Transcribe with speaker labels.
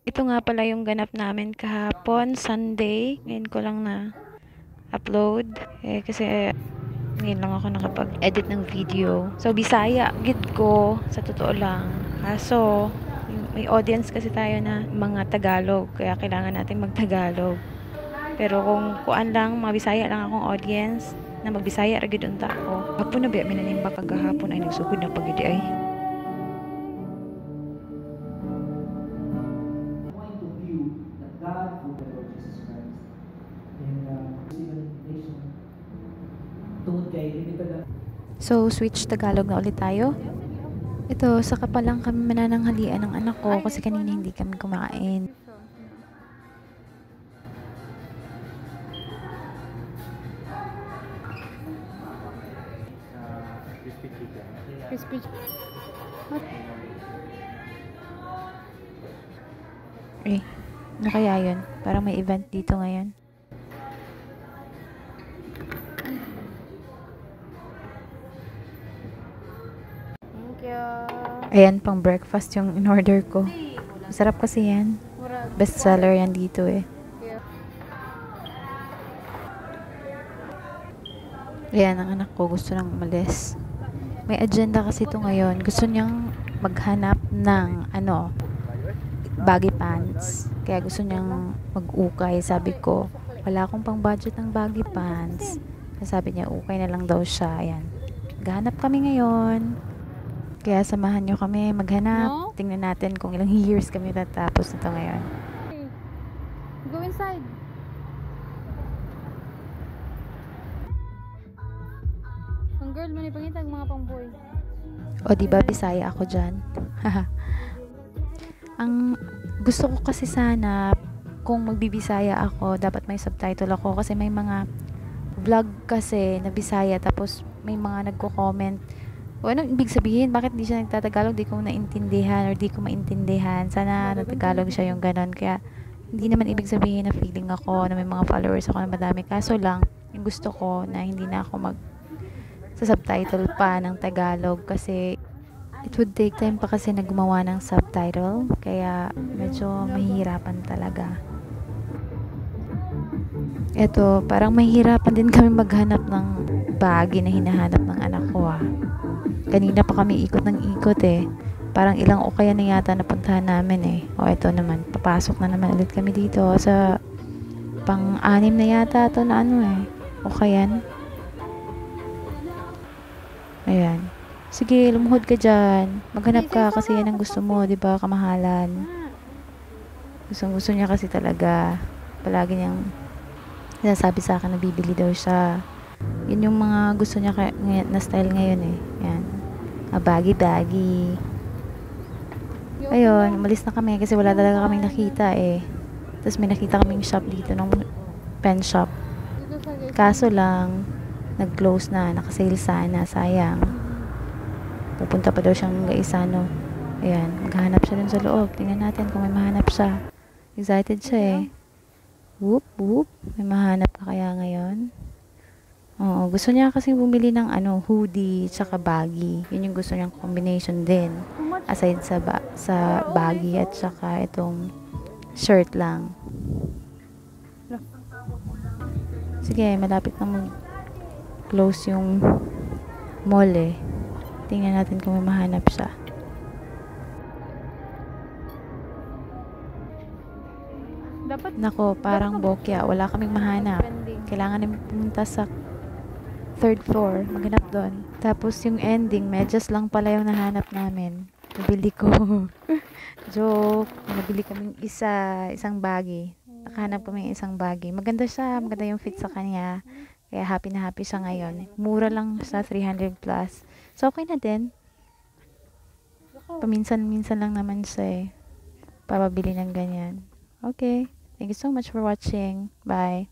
Speaker 1: Ito nga pala yung ganap namin kahapon, Sunday. Ngayon ko lang na upload. Kasi ngayon lang ako nakapag-edit ng video. So, Bisaya, gid ko, sa totoo lang. Kaso, may audience kasi tayo na mga Tagalog. Kaya kailangan natin mag-Tagalog. Pero kung kuan lang, mga Bisaya lang akong audience, na mag-Bisaya, ragid unta ako. Hapon na ba, minanimba kagahapon ay nagsugod na pagidi ay.
Speaker 2: God through the Lord Jesus Christ. And even nation tungod kay limited.
Speaker 1: So, switch Tagalog na ulit tayo. Ito, saka pa lang kami manananghalian ng anak ko kasi kanina hindi kami kumakain. Crispy chicken. What? Ano kaya yun? Parang may event dito ngayon.
Speaker 3: Thank you.
Speaker 1: Ayan, pang breakfast yung in-order ko. Masarap kasi yan. Best seller yan dito eh. Ayan, ang anak ko gusto nang umalis. May agenda kasi ito ngayon. Gusto niyang maghanap ng baggy pants. Kaya gusto niyang mag-ukay. Sabi ko, wala akong pang budget ng baggy pants. Sabi niya, ukay na lang daw siya. Ayan. Maghanap kami ngayon. Kaya samahan niyo kami maghanap.
Speaker 3: No?
Speaker 1: Tingnan natin kung ilang years kami tatapos nito ngayon.
Speaker 3: Go inside. Ang girl man ipangitag mga pang-boy.
Speaker 1: O diba, Bisaya ako dyan. Ang gusto ko kasi sana, kung magbibisaya ako, dapat may subtitle ako. Kasi may mga vlog kasi na Bisaya, tapos may mga nagko-comment. O anong ibig sabihin? Bakit di siya nagtatagalog? Di ko naintindihan or di ko maintindihan. Sana nagtagalog siya yung ganon. Kaya hindi naman ibig sabihin na feeling ako na may mga followers ako na madami. Kaso lang, yung gusto ko na hindi na ako sa subtitle pa ng Tagalog kasi it would take time pa kasi na gumawa ng subtitle. Kaya medyo mahihirapan talaga. Eto, parang mahihirapan din kami maghanap ng bagay na hinahanap ng anak ko Kanina pa kami ikot ng ikot eh. Parang ilang ukaya na yata napuntahan namin eh. O eto naman, papasok na naman ulit kami dito sa pang-anim na yata ito na ukayan. Ayan. Sige, lumuhod ka dyan. Maghanap ka kasi yan ang gusto mo, di ba? Kamahalan. Gusto niya kasi talaga. Palagi niyang sinasabi sa akin na bibili daw siya. Yun yung mga gusto niya na style ngayon eh. Yan. Baggy. Ayun, umalis na kami kasi wala talaga kaming nakita eh. Tapos may nakita kaming shop dito ng pen shop. Kaso lang, nag-close na, nakasale sana, sayang. Pupunta pa daw siyang Gaisano. Ayan, maghahanap siya dun sa loob. Tingnan natin kung may mahanap siya. Excited siya eh. Whoop. May mahanap ka kaya ngayon? Oo, gusto niya kasi bumili ng hoodie tsaka baggy. Yun yung gusto niyang combination din. Aside sa baggy at tsaka itong shirt lang. Sige, malapit na mag-close yung mall eh. Tingnan natin kung may mahanap siya. Nako, parang bokya. Wala kaming mahanap. Kailangan namin pumunta sa third floor. Maghanap doon. Tapos yung ending, medyas lang pala yung nahanap namin. Nabili ko. Joke. Nabili kaming isang baggy. Nakahanap kami isang baggy. Maganda siya. Maganda yung fit sa kanya. Kaya happy na happy siya ngayon. Mura lang sa 300 plus. So, okay na din. Paminsan-minsan lang naman siya eh. Papabili ng ganyan. Okay. Thank you so much for watching. Bye.